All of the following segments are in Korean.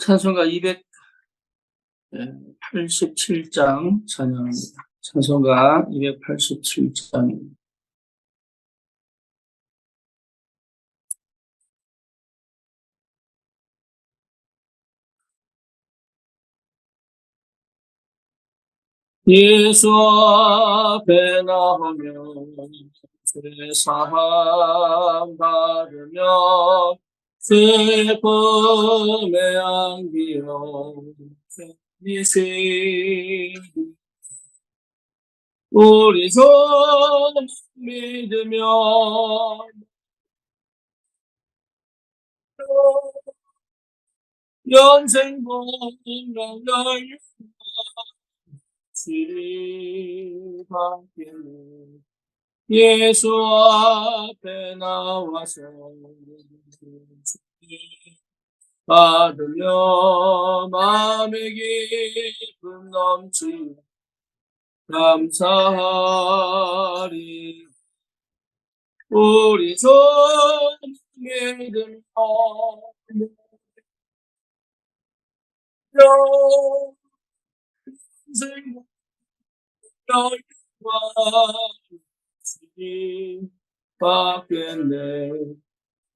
찬송가 287장 찬양합니다. 찬송가 287장입니다. 예수 앞에 나오며 죄사함 받으며 슬픔에 안기어 이세 우리 손 믿으며 연생 복락을 지리받기를 예수 앞에 나와서 받으며 마음의 기쁨 넘치 감사하리. 우리 주 믿으며 영생 받겠네.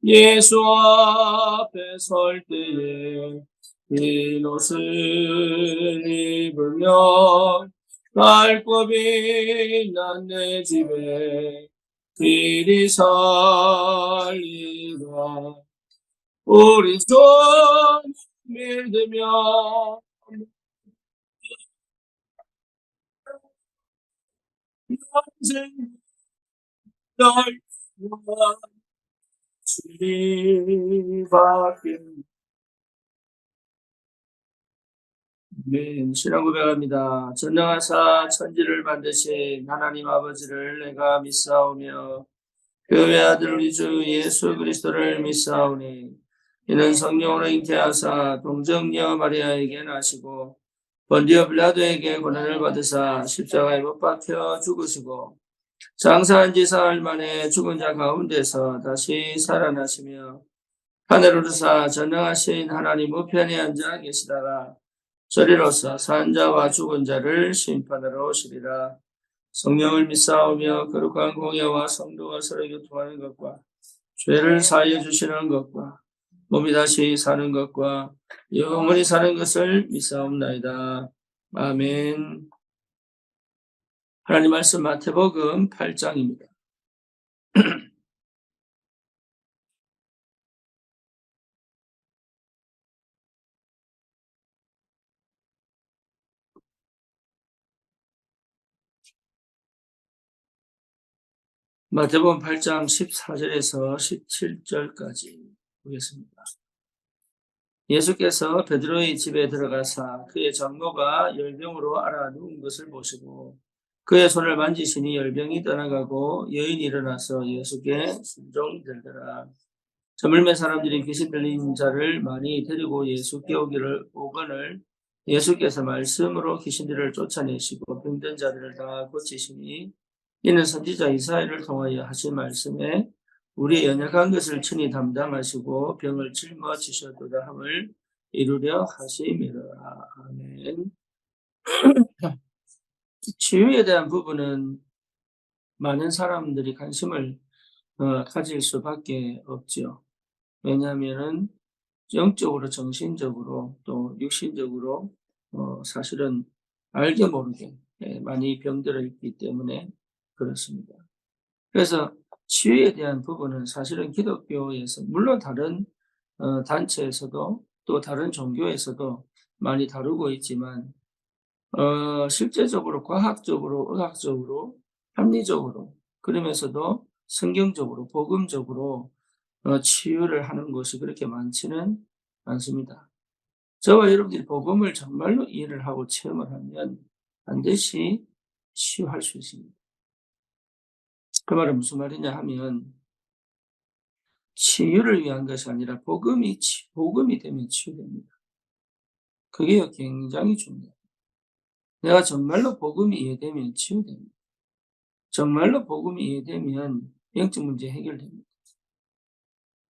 예수 앞에 설 때에 흰 옷을 입으며 발굽이 난 내 집에 길이 살리라. 우리 주 믿으며 영생 지리받겠네. 신앙 고백합니다. 전능하사 천지를 만드신 하나님 아버지를 내가 믿사오며 그 외아들 우리 주 예수 그리스도를 믿사오니 이는 성령으로 잉태하사 동정녀 마리아에게 나시고 본디오 빌라도에게 고난을 받으사 십자가에 못 박혀 죽으시고 장사한 지 사흘 만에 죽은 자 가운데서 다시 살아나시며 하늘을 오르사 전능하신 하나님 우편에 앉아 계시다가 저리로서 산 자와 죽은 자를 심판하러 오시리라. 성령을 믿사오며 거룩한 공예와 성도가 서로 교통하는 것과 죄를 사하여 주시는 것과 몸이 다시 사는 것과 영원히 사는 것을 믿사옵나이다. 아멘. 하나님 말씀 마태복음 8장입니다. 마태복음 8장 14절에서 17절까지 보겠습니다. 예수께서 베드로의 집에 들어가사 그의 장모가 열병으로 앓아 누운 것을 보시고 그의 손을 만지시니 열병이 떠나가고 여인이 일어나서 예수께 순종들더라. 저물매 사람들이 귀신 들린 자를 많이 데리고 예수께 오거늘 예수께서 말씀으로 귀신들을 쫓아내시고 병든 자들을 다 고치시니 이는 선지자 이사야를 통하여 하신 말씀에 우리의 연약한 것을 친히 담당하시고 병을 짊어지셨도다 함을 이루려 하심이라. 아멘. 치유에 대한 부분은 많은 사람들이 관심을 가질 수밖에 없죠. 왜냐하면은 영적으로, 정신적으로, 또 육신적으로 사실은 알게 모르게 많이 병들어 있기 때문에 그렇습니다. 그래서 치유에 대한 부분은 사실은 기독교에서 물론 다른 단체에서도 또 다른 종교에서도 많이 다루고 있지만 실제적으로 과학적으로, 의학적으로, 합리적으로 그러면서도 성경적으로, 복음적으로 치유를 하는 것이 그렇게 많지는 않습니다. 저와 여러분들이 복음을 정말로 이해를 하고 체험을 하면 반드시 치유할 수 있습니다. 그 말은 무슨 말이냐 하면 치유를 위한 것이 아니라 복음이 되면 치유됩니다. 그게 굉장히 중요해요. 내가 정말로 복음이 이해되면 치유됩니다. 정말로 복음이 이해되면 영적 문제 해결됩니다.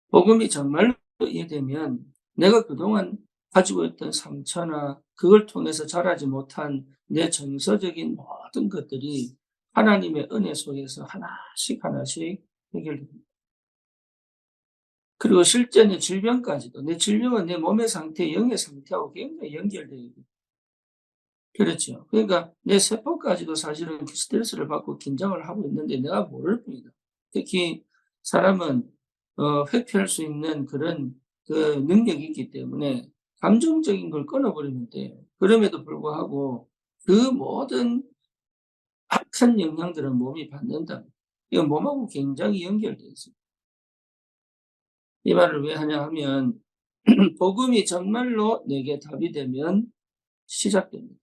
복음이 정말로 이해되면 내가 그동안 가지고 있던 상처나 그걸 통해서 자라지 못한 내 정서적인 모든 것들이 하나님의 은혜 속에서 하나씩 하나씩 해결됩니다. 그리고 실제 내 질병까지도, 내 질병은 내 몸의 상태, 영의 상태하고 굉장히 연결되어 있고, 그렇죠. 그러니까 내 세포까지도 사실은 스트레스를 받고 긴장을 하고 있는데 내가 모를 뿐이다. 특히 사람은 회피할 수 있는 그런 그 능력이 있기 때문에 감정적인 걸 끊어버리면 돼요. 그럼에도 불구하고 그 모든 악한 영향들은 몸이 받는다. 이건 몸하고 굉장히 연결되어 있습니다. 이 말을 왜 하냐 하면 복음이 정말로 내게 답이 되면 시작됩니다.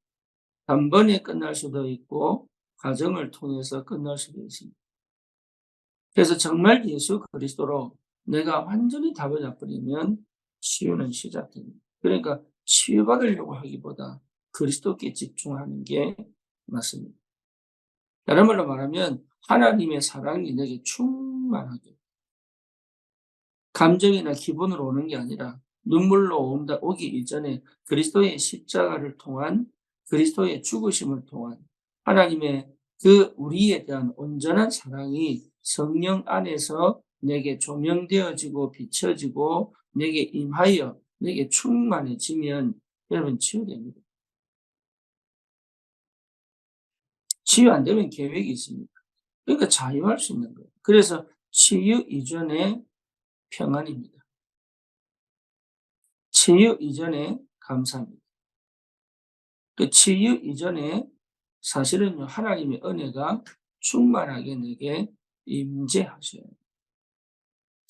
단번에 끝날 수도 있고 과정을 통해서 끝날 수도 있습니다. 그래서 정말 예수 그리스도로 내가 완전히 답을 잡버리면 치유는 시작됩니다. 그러니까 치유받으려고 하기보다 그리스도께 집중하는 게 맞습니다. 다른 말로 말하면 하나님의 사랑이 내게 충만하게, 감정이나 기분으로 오는 게 아니라 눈물로 오기 이전에 그리스도의 십자가를 통한, 그리스도의 죽으심을 통한 하나님의 그 우리에 대한 온전한 사랑이 성령 안에서 내게 조명되어지고 비춰지고 내게 임하여 내게 충만해지면 여러분 치유됩니다. 치유 안 되면 계획이 있습니다. 그러니까 자유할 수 있는 거예요. 그래서 치유 이전에 평안입니다. 치유 이전에 감사합니다. 그 치유 이전에 사실은요, 하나님의 은혜가 충만하게 내게 임재하셔요.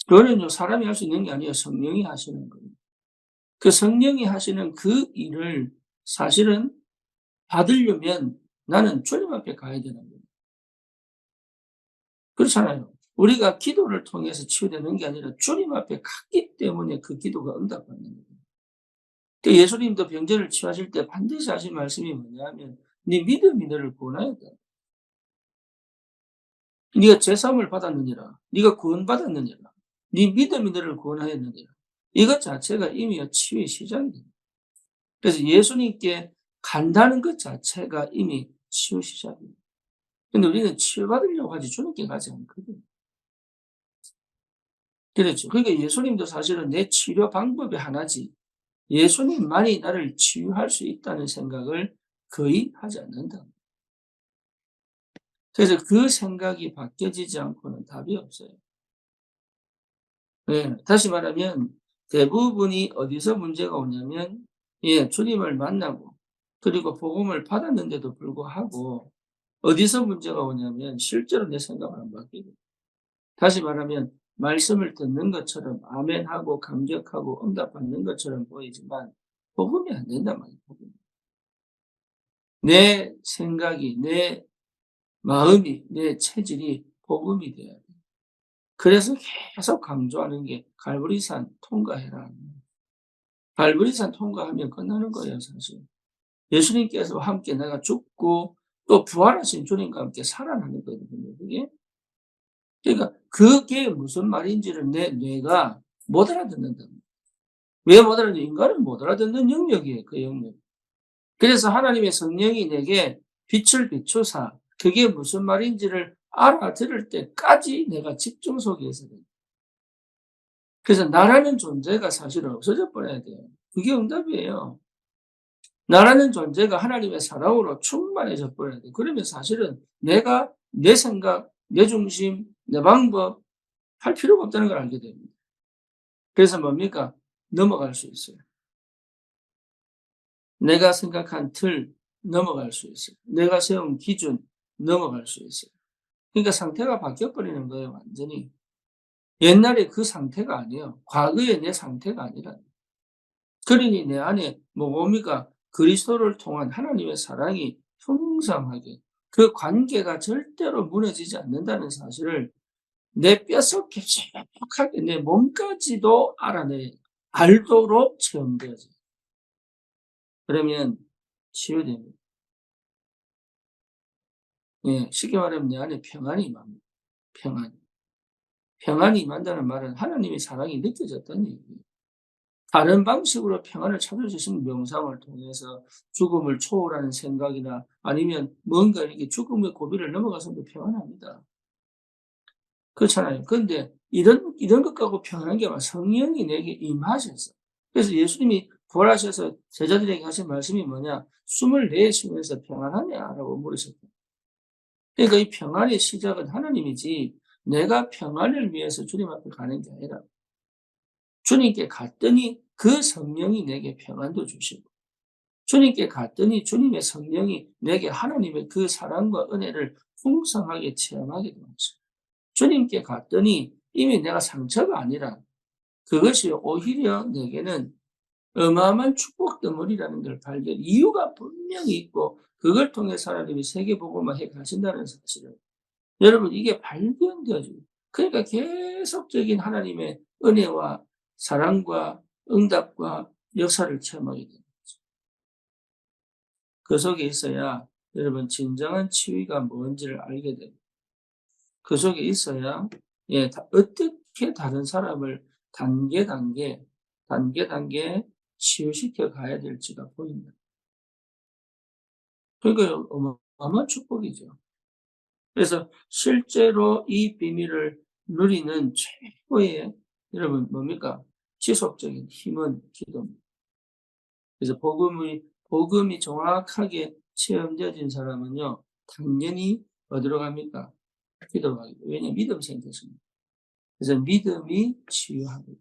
그거는요, 사람이 할 수 있는 게 아니에요. 성령이 하시는 거예요. 그 성령이 하시는 그 일을 사실은 받으려면 나는 주님 앞에 가야 되는 거예요. 그렇잖아요. 우리가 기도를 통해서 치유되는 게 아니라 주님 앞에 갔기 때문에 그 기도가 응답받는 거예요. 그 예수님도 병자를 치유하실 때 반드시 하신 말씀이 뭐냐면 네 믿음이 너를 구원하였다. 네가 제사함을 받았느니라. 네가 구원받았느니라. 네 믿음이 너를 구원하였느니라. 이것 자체가 이미 치유의 시작입니다. 그래서 예수님께 간다는 것 자체가 이미 치유 시작입니다. 근데 우리는 치유받으려고 하지 주님께 가지 않거든요. 그렇죠. 그러니까 예수님도 사실은 내 치료 방법의 하나지 예수님만이 나를 치유할 수 있다는 생각을 거의 하지 않는다. 그래서 그 생각이 바뀌어지지 않고는 답이 없어요. 예, 다시 말하면 대부분이 어디서 문제가 오냐면 주님을 만나고 그리고 복음을 받았는데도 불구하고 어디서 문제가 오냐면 실제로 내 생각을 안 바뀌고 다시 말하면 말씀을 듣는 것처럼 아멘하고 감격하고 응답받는 것처럼 보이지만 복음이 안 된단 말이에요. 복음이. 내 생각이, 내 마음이, 내 체질이 복음이 돼야 돼. 그래서 계속 강조하는 게 갈보리산 통과해라. 갈보리산 통과하면 끝나는 거예요, 사실. 예수님께서 함께 내가 죽고 또 부활하신 주님과 함께 살아나는 거거든요, 그게. 그러니까 그게 무슨 말인지를 내 뇌가 못 알아듣는다. 왜 못 알아듣는? 인간은 못 알아듣는 영역이에요, 그 영역. 그래서 하나님의 성령이 내게 빛을 비추사 그게 무슨 말인지를 알아들을 때까지 내가 집중 속에서 돼요. 그래서 나라는 존재가 사실은 없어져 버려야 돼요. 그게 응답이에요. 나라는 존재가 하나님의 사랑으로 충만해져 버려야 돼요. 그러면 사실은 내가 내 생각, 내 중심, 내 방법 할 필요가 없다는 걸 알게 됩니다. 그래서 뭡니까? 넘어갈 수 있어요. 내가 생각한 틀 넘어갈 수 있어요. 내가 세운 기준 넘어갈 수 있어요. 그러니까 상태가 바뀌어버리는 거예요, 완전히. 옛날에 그 상태가 아니에요. 과거의 내 상태가 아니라. 그러니 내 안에 뭡니까? 그리스도를 통한 하나님의 사랑이 풍성하게 그 관계가 절대로 무너지지 않는다는 사실을 내 뼛속 깊숙하게 내 몸까지도 알도록 체험되어져요. 그러면 치유됩니다. 예, 쉽게 말하면 내 안에 평안이 임합니다. 평안. 평안이 임한다는 말은 하나님의 사랑이 느껴졌다는 얘기예요. 다른 방식으로 평안을 찾을 수 있으면 명상을 통해서 죽음을 초월하는 생각이나 아니면 뭔가 이렇게 죽음의 고비를 넘어가서도 평안합니다. 그렇잖아요. 그런데 이런 것 갖고 평안한 게 아니라 성령이 내게 임하셔서, 그래서 예수님이 부활하셔서 제자들에게 하신 말씀이 뭐냐? 숨을 내쉬면서 평안하냐라고 물으셨거든요. 그러니까 이 평안의 시작은 하나님이지 내가 평안을 위해서 주님 앞에 가는 게 아니라 주님께 갔더니 그 성령이 내게 평안도 주시고, 주님께 갔더니 주님의 성령이 내게 하나님의 그 사랑과 은혜를 풍성하게 체험하게 되는 거죠. 주님께 갔더니 이미 내가 상처가 아니라 그것이 오히려 내게는 어마어마한 축복 덩어리라는 걸 발견, 이유가 분명히 있고 그걸 통해서 하나님이 세계복음화 해 가신다는 사실을 여러분 이게 발견되어지고, 그러니까 계속적인 하나님의 은혜와 사랑과 응답과 역사를 체험하게 됩니다. 그 속에 있어야 여러분 진정한 치유가 뭔지를 알게 되고, 그 속에 있어야 어떻게 다른 사람을 단계 치유시켜 가야 될지가 보인다. 그러니까 어마어마한 축복이죠. 그래서 실제로 이 비밀을 누리는 최고의 여러분 뭡니까? 지속적인 힘은 기도입니다. 그래서 복음이 정확하게 체험되어진 사람은요, 당연히 어디로 갑니까? 기도로 가요. 왜냐하면 믿음이 생겼습니다. 그래서 믿음이 치유합니다.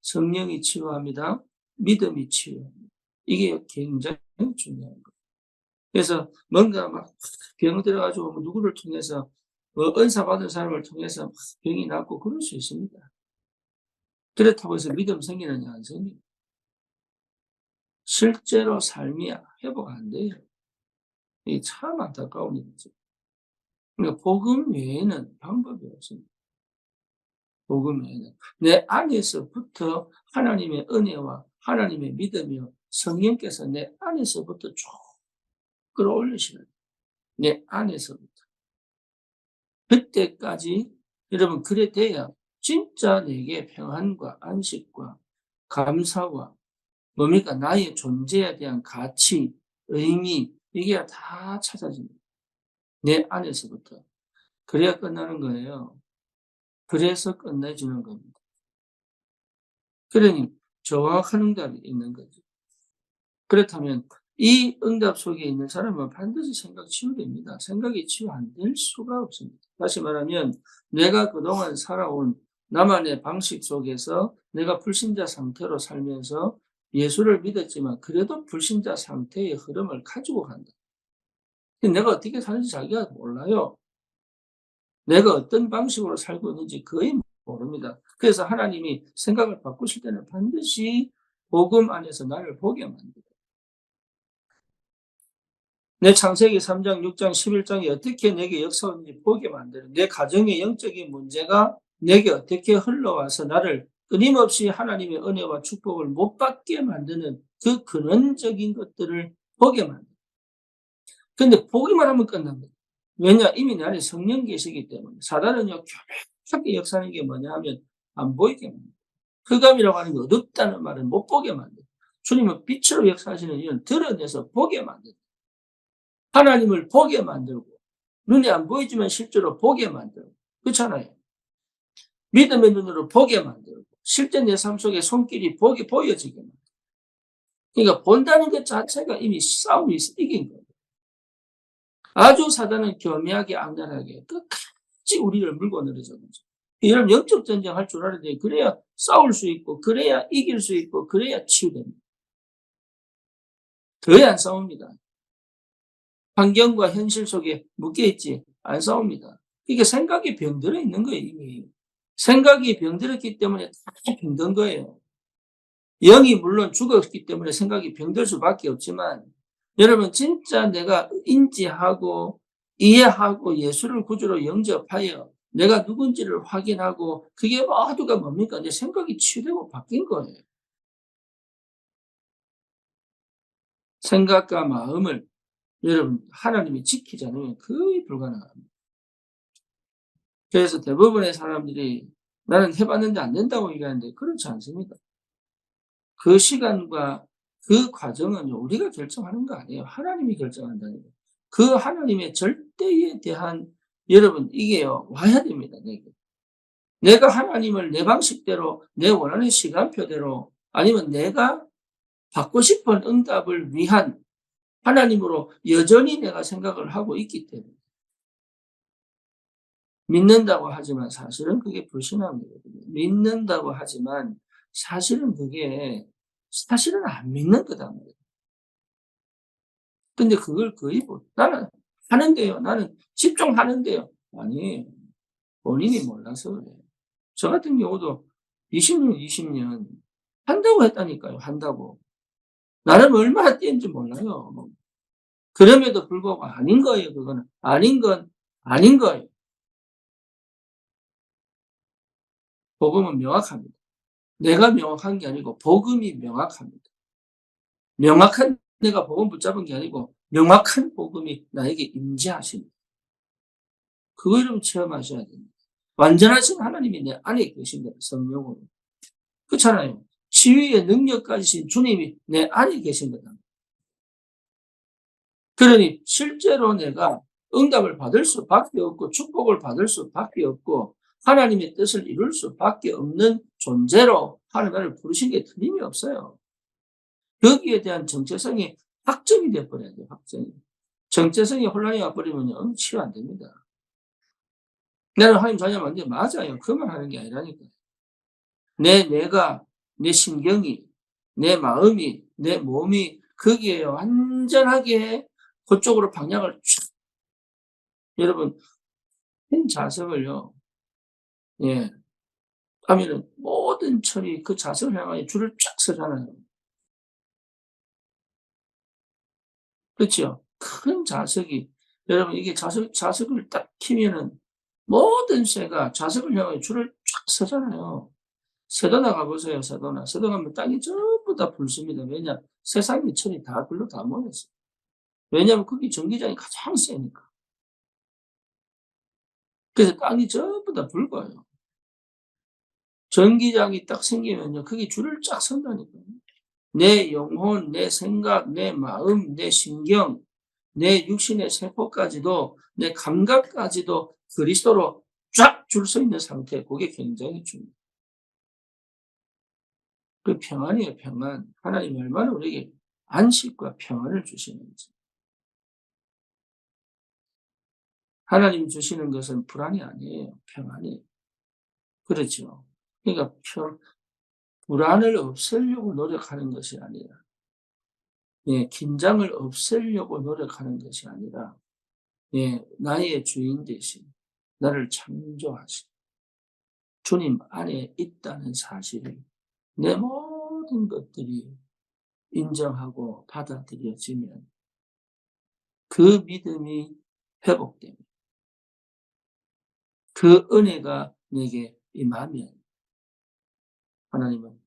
성령이 치유합니다. 믿음이 치유합니다. 이게 굉장히 중요한 거예요. 그래서 뭔가 막 병 들어가지고 뭐 누구를 통해서 은사 받은 사람을 통해서 막 병이 낫고 그럴 수 있습니다. 그렇다고 해서 믿음 생기느냐 안 생깁니다. 실제로 삶이 회복 안 돼요. 이게 참 안타까운 일이죠. 그러니까 복음 외에는 방법이 없습니다. 복음 외에는 내 안에서부터 하나님의 은혜와 하나님의 믿음이요 성령께서 내 안에서부터 쭉 끌어올리시는, 내 안에서부터 그때까지 여러분 그래 돼야 진짜 내게 평안과 안식과 감사와 뭡니까 나의 존재에 대한 가치, 의미 이게 다 찾아집니다. 내 안에서부터. 그래야 끝나는 거예요. 그래서 끝내주는 겁니다. 그러니 정확한 응답이 있는 거죠. 그렇다면 이 응답 속에 있는 사람은 반드시 생각 치유됩니다. 생각이 치유 안 될 수가 없습니다. 다시 말하면 내가 그동안 살아온 나만의 방식 속에서 내가 불신자 상태로 살면서 예수를 믿었지만 그래도 불신자 상태의 흐름을 가지고 간다. 내가 어떻게 사는지 자기가 몰라요. 내가 어떤 방식으로 살고 있는지 거의 모릅니다. 그래서 하나님이 생각을 바꾸실 때는 반드시 복음 안에서 나를 보게 만들어요. 내 창세기 3장, 6장, 11장이 어떻게 내게 역사하는지 보게 만드는, 내 가정의 영적인 문제가 내게 어떻게 흘러와서 나를 끊임없이 하나님의 은혜와 축복을 못 받게 만드는 그 근원적인 것들을 보게 만들어요. 그런데 보기만 하면 끝납니다. 왜냐? 이미 내 안에 성령 계시기 때문에. 사단은요, 교묘하게 역사하는 게 뭐냐 하면 안 보이게 만들어요. 흑암이라고 하는 게 어둡다는 말은 못 보게 만들어요. 주님은 빛으로 역사하시는 이유는 드러내서 보게 만들어요. 하나님을 보게 만들고, 눈에 안 보이지만 실제로 보게 만들고, 그렇잖아요. 믿음의 눈으로 보게 만들고, 실제 내 삶 속에 손길이 보여지게 만들고. 그러니까 본다는 것 자체가 이미 싸움이 이긴 거예요. 아주 사단은 교묘하게 악랄하게 끝까지 우리를 물고 늘어져 거죠. 이런 영적 전쟁 할 줄 알아야 돼. 그래야 싸울 수 있고, 그래야 이길 수 있고, 그래야 치유됩니다. 거의 안 싸웁니다. 환경과 현실 속에 묶여있지 안 싸웁니다. 이게 생각이 병들어 있는 거예요, 이미. 생각이 병들었기 때문에 다 병든 거예요. 영이 물론 죽었기 때문에 생각이 병들 수밖에 없지만, 여러분 진짜 내가 인지하고 이해하고 예수를 구주로 영접하여 내가 누군지를 확인하고 그게 모두가 뭡니까? 내 생각이 치유되고 바뀐 거예요. 생각과 마음을 여러분 하나님이 지키지 않으면 거의 불가능합니다. 그래서 대부분의 사람들이 나는 해봤는데 안 된다고 얘기하는데 그렇지 않습니다. 그 시간과 그 과정은 우리가 결정하는 거 아니에요. 하나님이 결정한다는 거예요. 그 하나님의 절대에 대한 여러분 이게요 와야 됩니다. 내가 하나님을 내 방식대로 내 원하는 시간표대로 아니면 내가 받고 싶은 응답을 위한 하나님으로 여전히 내가 생각을 하고 있기 때문에 믿는다고 하지만 사실은 그게 불신앙이거든요. 믿는다고 하지만 사실은 그게 사실은 안 믿는 거단 말이에요. 근데 그걸 거의 나는 하는데요. 나는 집중하는데요. 아니, 본인이 몰라서 그래요. 저 같은 경우도 20년 한다고 했다니까요. 한다고. 나름 얼마나 뛰었는지 몰라요. 그럼에도 불구하고 아닌 거예요. 그거는. 아닌 건 아닌 거예요. 복음은 명확합니다. 내가 명확한 게 아니고 복음이 명확합니다. 명확한 내가 복음 붙잡은 게 아니고 명확한 복음이 나에게 임재하십니다. 그거 여러분 체험하셔야 됩니다. 완전하신 하나님이 내 안에 계신다. 성령으로. 그렇잖아요. 치유의 능력 가지신 주님이 내 안에 계신 거다. 그러니 실제로 내가 응답을 받을 수밖에 없고 축복을 받을 수밖에 없고 하나님의 뜻을 이룰 수밖에 없는 존재로 하나님 나를 부르신 게 틀림이 없어요. 거기에 대한 정체성이 확정이 돼버려야 돼요. 확정이. 정체성이 혼란이 와버리면 치유 안 됩니다. 나는 하나님 자녀면 안 돼. 맞아요. 그만 하는 게 아니라니까요. 내가, 내 신경이, 내 마음이, 내 몸이 거기에 완전하게 그쪽으로 방향을 촥 여러분 큰 자석을요. 예. 하면은 모든 철이 그 자석을 향하여 줄을 쫙 서잖아요. 그렇죠? 큰 자석이 여러분 이게 자석을 딱 키면은 모든 새가 자석을 향하여 줄을 쫙 서잖아요. 세도나 가보세요. 세도나. 세도 가면 땅이 전부 다 붉습니다. 왜냐? 세상의 철이 다 글로 다 모였어요. 왜냐하면 거기 전기장이 가장 세니까. 그래서 땅이 전부 다 붉어요. 전기장이 딱 생기면요. 거기 줄을 쫙 선다니까요. 내 영혼, 내 생각, 내 마음, 내 신경, 내 육신의 세포까지도, 내 감각까지도 그리스도로 쫙 줄 서 있는 상태. 그게 굉장히 중요해요. 그 평안이에요, 평안. 하나님 얼마나 우리에게 안식과 평안을 주시는지. 하나님 주시는 것은 불안이 아니에요. 평안이에요. 그렇죠. 그러니까 불안을 없애려고 노력하는 것이 아니라, 예, 긴장을 없애려고 노력하는 것이 아니라, 예, 나의 주인 대신 나를 창조하신 주님 안에 있다는 사실을 내 모든 것들이 인정하고 받아들여지면 그 믿음이 회복됩니다. 그 은혜가 내게 임하면 하나님은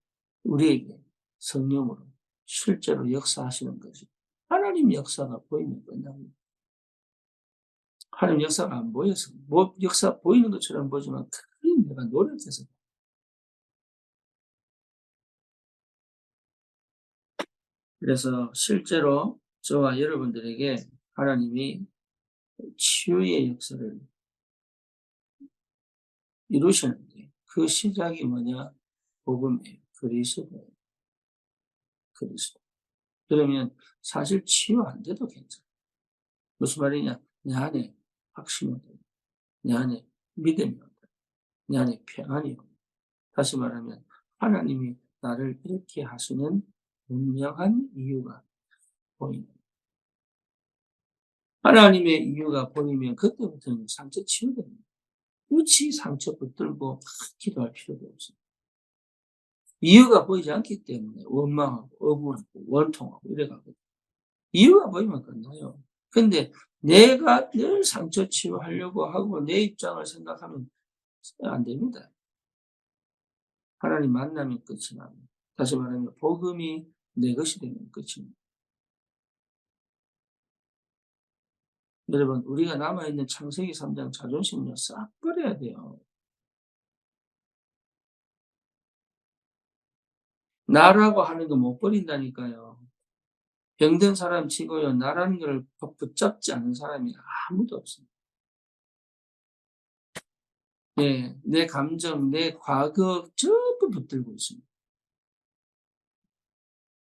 우리에게 성령으로 실제로 역사하시는 것이 하나님 역사가 보이면 끝납니다. 하나님 역사가 안 보여서 역사 보이는 것처럼 보지만 크게 내가 노력해서 그래서 실제로 저와 여러분들에게 하나님이 치유의 역사를 이루시는데 그 시작이 뭐냐? 복음이에요. 그리스도예요. 그리스도. 그러면 사실 치유 안 돼도 괜찮아요. 무슨 말이냐? 내 안에 확신이 온다. 내 안에 믿음이 온다. 내 안에 평안이 온다. 다시 말하면 하나님이 나를 이렇게 하시는 분명한 이유가 보이는 하나님의 이유가 보이면 그때부터는 상처 치유됩니다. 굳이 상처 붙들고 막 기도할 필요도 없어요. 이유가 보이지 않기 때문에 원망하고 억울하고 원통하고 이래가거든요. 이유가 보이면 끝나요. 근데 내가 늘 상처 치유하려고 하고 내 입장을 생각하면 안 됩니다. 하나님 만나면 끝이 납니다. 다시 말하면 복음이 내 것이 되면 끝입니다. 여러분 우리가 남아있는 창세기 3장 자존심요 싹 버려야 돼요. 나라고 하는 거 못 버린다니까요. 병든 사람 치고요. 나라는 걸 붙잡지 않은 사람이 아무도 없습니다. 예, 내 감정, 내 과거 전부 붙들고 있습니다.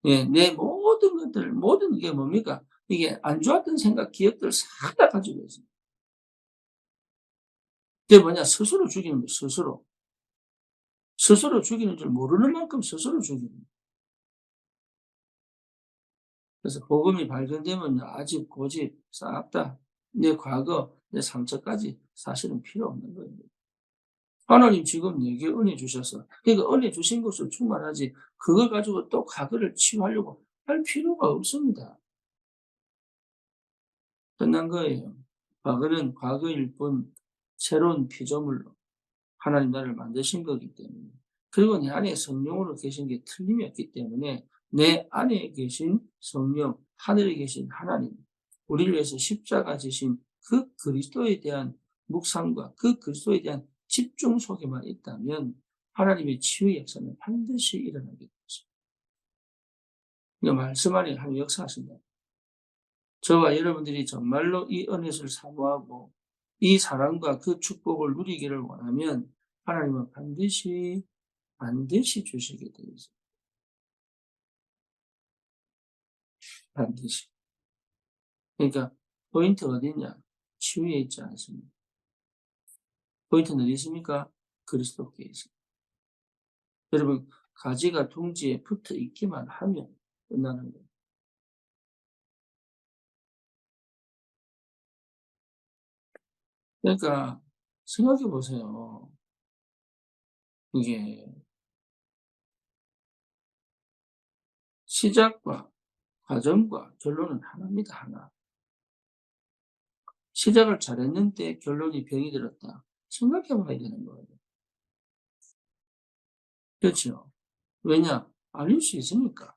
예, 내 모든 것들, 모든 게 뭡니까? 이게 안 좋았던 생각, 기억들 싹 다 가지고 있습니다. 그게 뭐냐? 스스로 죽이는 거예요, 스스로. 스스로 죽이는 줄 모르는 만큼 스스로 죽이는 거예요. 그래서 복음이 발견되면요, 아직 고집 싹 다 내 과거, 내 상처까지 사실은 필요 없는 거예요. 하나님 지금 내게 은혜 주셔서, 그러니까 은혜 주신 것을 충만하지, 그걸 가지고 또 과거를 치유하려고 할 필요가 없습니다. 끝난 거예요. 과거는 과거일 뿐 새로운 피조물로 하나님 나를 만드신 거기 때문에, 그리고 내 안에 성령으로 계신 게 틀림이 없기 때문에 내 안에 계신 성령, 하늘에 계신 하나님, 우리를 위해서 십자가 지신 그 그리스도에 대한 묵상과 그 그리스도에 대한 집중 속에만 있다면 하나님의 치유의 역사는 반드시 일어나게 됩니다. 그러니까 말씀 안에 하나님 역사하신다. 저와 여러분들이 정말로 이 은혜를 사모하고 이 사랑과 그 축복을 누리기를 원하면 하나님은 반드시 주시게 되어 있습니다. 반드시. 그러니까 포인트가 어디냐? 치유에 있지 않습니다. 포인트는 어디 있습니까? 그리스도께 있습니다. 여러분, 가지가 둥지에 붙어 있기만 하면 끝나는 거예요. 그러니까 생각해 보세요. 이게 시작과 과정과 결론은 하나입니다. 하나. 시작을 잘했는데 결론이 병이 들었다. 생각해 봐야 되는 거예요. 그렇죠? 왜냐? 아닐 수 있으니까.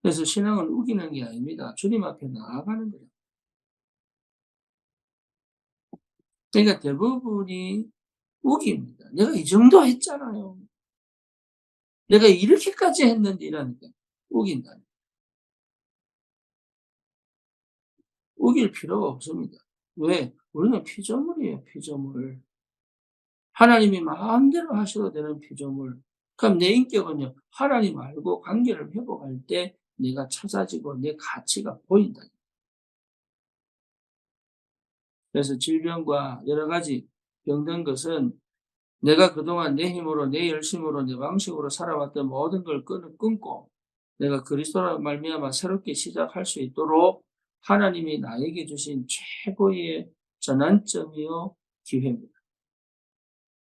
그래서 신앙은 우기는 게 아닙니다. 주님 앞에 나아가는 거예요. 그러니까 대부분이 우기입니다. 내가 이 정도 했잖아요. 내가 이렇게까지 했는데 이러니까 우긴다. 우길 필요가 없습니다. 왜? 우리는 피조물이에요, 피조물. 하나님이 마음대로 하셔도 되는 피조물. 그럼 내 인격은요, 하나님 알고 관계를 회복할 때 내가 찾아지고 내 가치가 보인다. 그래서 질병과 여러 가지 병든 것은 내가 그동안 내 힘으로, 내 열심으로, 내 방식으로 살아왔던 모든 걸 끊고 내가 그리스도로 말미암아 새롭게 시작할 수 있도록 하나님이 나에게 주신 최고의 전환점이요 기회입니다.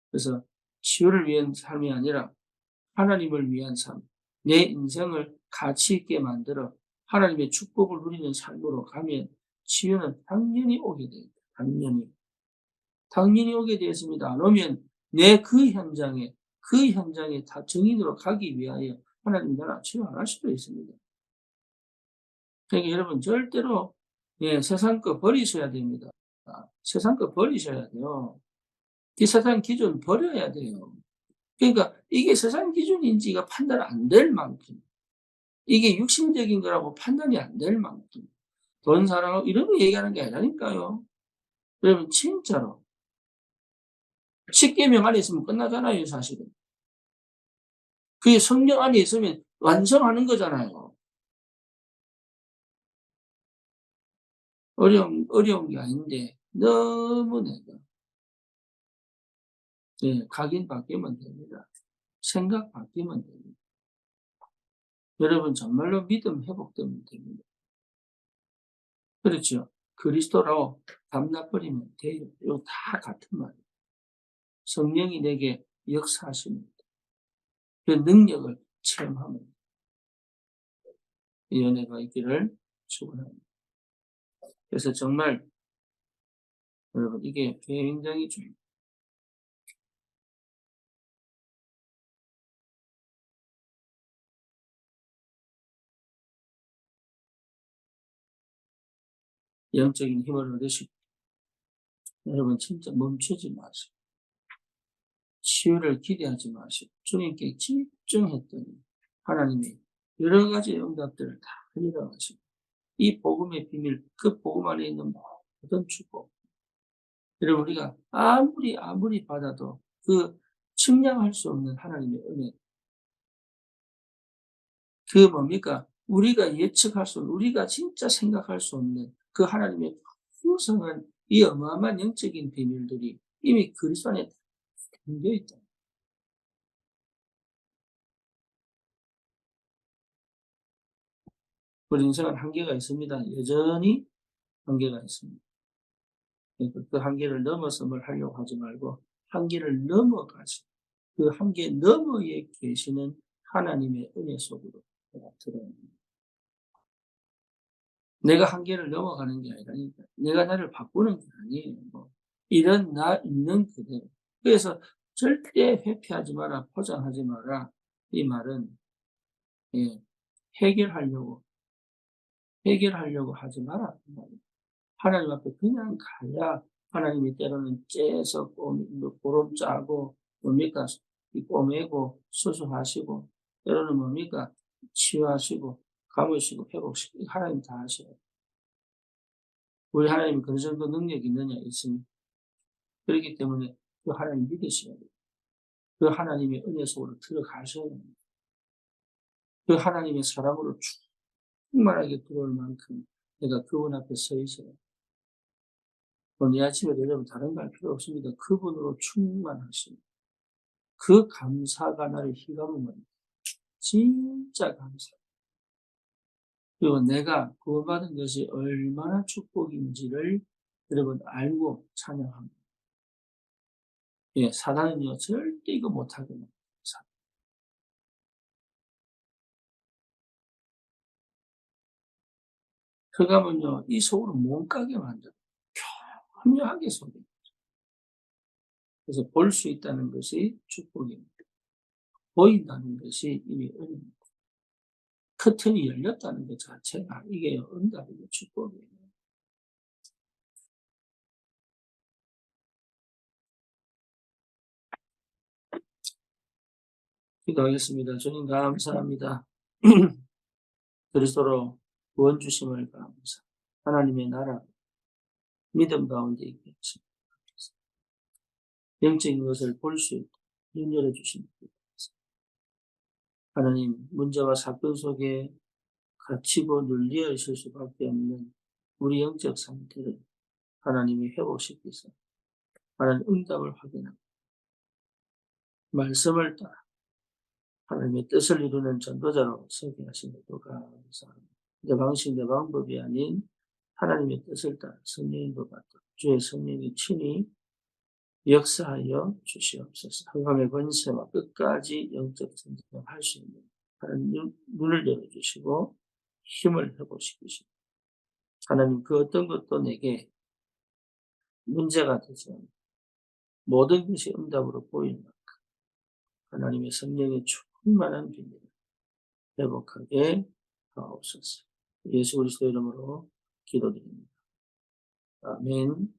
그래서 치유를 위한 삶이 아니라 하나님을 위한 삶, 내 인생을 가치 있게 만들어 하나님의 축복을 누리는 삶으로 가면 치유는 당연히 오게 됩니다. 당연히 오게 되었습니다. 안 오면 내 그 현장에 다 증인으로 가기 위하여 하나님 나라 치유 안 할 수도 있습니다. 그러니까 여러분 절대로 세상 거 버리셔야 됩니다. 세상 거 버리셔야 돼요. 이 세상 기준 버려야 돼요. 그러니까 이게 세상 기준인지가 판단 안 될 만큼, 이게 육신적인 거라고 판단이 안 될 만큼, 돈 사랑하고 이런 거 얘기하는 게 아니라니까요. 여러분 진짜로 십계명 안에 있으면 끝나잖아요, 사실은. 그게 성령 안에 있으면 완성하는 거잖아요. 어려운 게 아닌데 너무 내가 각인 바뀌면 됩니다. 생각 바뀌면 됩니다. 여러분 정말로 믿음 회복되면 됩니다. 그렇죠. 그리스도로 담나버리면 돼요. 이거 다 같은 말이에요. 성령이 내게 역사하십니다. 그 능력을 체험하면 이 은혜가 있기를 축원합니다. 그래서 정말 여러분 이게 굉장히 중요해요. 영적인 힘을 얻으시고 여러분 진짜 멈추지 마세요. 치유를 기대하지 마시고 주님께 집중했더니 하나님이 여러 가지 응답들을 다 일어나시고 이 복음의 비밀, 그 복음 안에 있는 모든 축복. 여러분 우리가 아무리 받아도 그 측량할 수 없는 하나님의 은혜. 그 뭡니까? 우리가 예측할 수 없는, 우리가 진짜 생각할 수 없는 그 하나님의 풍성한 이 어마어마한 영적인 비밀들이 이미 그리스도 안에 담겨 있다. 우리 인생은 한계가 있습니다. 여전히 한계가 있습니다. 그러니까 그 한계를 넘어서 뭘 하려고 하지 말고 한계를 넘어가시. 그 한계 너머에 계시는 하나님의 은혜 속으로 들어옵니다. 내가 한계를 넘어가는 게 아니라니까. 내가 나를 바꾸는 게 아니에요. 이런 나 있는 그대로. 그래서 절대 회피하지 마라, 포장하지 마라. 이 말은 예, 해결하려고 하지 마라. 하나님 앞에 그냥 가야 하나님이 때로는 째서 보름 짜고 뭡니까 꼬매고 수술하시고 때로는 뭡니까 치유하시고 감으시고 회복시키고 하나님 다 하셔요. 우리 하나님 그 정도 능력이 있느냐 있습니다. 그렇기 때문에 그 하나님 믿으셔야 돼요. 그 하나님의 은혜 속으로 들어가셔야 됩니다. 그 하나님의 사랑으로 충만하게 들어올 만큼 내가 그분 앞에 서 있어요. 오늘 이 아침에 여러분 다른 거 할 필요 없습니다. 그분으로 충만하십니다. 그 감사가 나를 휘감으면 진짜 감사. 그리고 내가 구원받은 것이 얼마나 축복인지를 여러분 알고 찬양합니다. 예, 사단은요 절대 이거 못하게 합니다. 그가면요 이 속으로 못 가게 만들어 교묘하게 속여. 그래서 볼 수 있다는 것이 축복입니다. 보인다는 것이 이미 은혜입니다. 커튼이 열렸다는 것 자체가 이게 응답이고 축복이에요. 기도하겠습니다. 주님 감사합니다. 그리스도로 구원 주심을 감사. 하나님의 나라 믿음 가운데 있게 하십니다. 영적인 것을 볼 수 있도록 눈 열어주십니다. 하나님 문제와 사건 속에 갇히고 눌려 있을 수밖에 없는 우리 영적 상태를 하나님이 회복시키사 하나님 응답을 확인하고 말씀을 따라 하나님의 뜻을 이루는 전도자로 서게 하신 것도 감사합니다. 내 방식 내 방법이 아닌 하나님의 뜻을 따라 성령인 것 같아 주의 성령이 친히 역사하여 주시옵소서. 한밤의 권세와 끝까지 영적 전쟁할 수 있는 하나님 눈을 열어주시고 힘을 회복시키시고 하나님 그 어떤 것도 내게 문제가 되지 않고 모든 것이 응답으로 보이는 만큼 하나님의 성령의 충만한 비밀을 회복하게 하옵소서. 예수 그리스도 이름으로 기도드립니다. 아멘.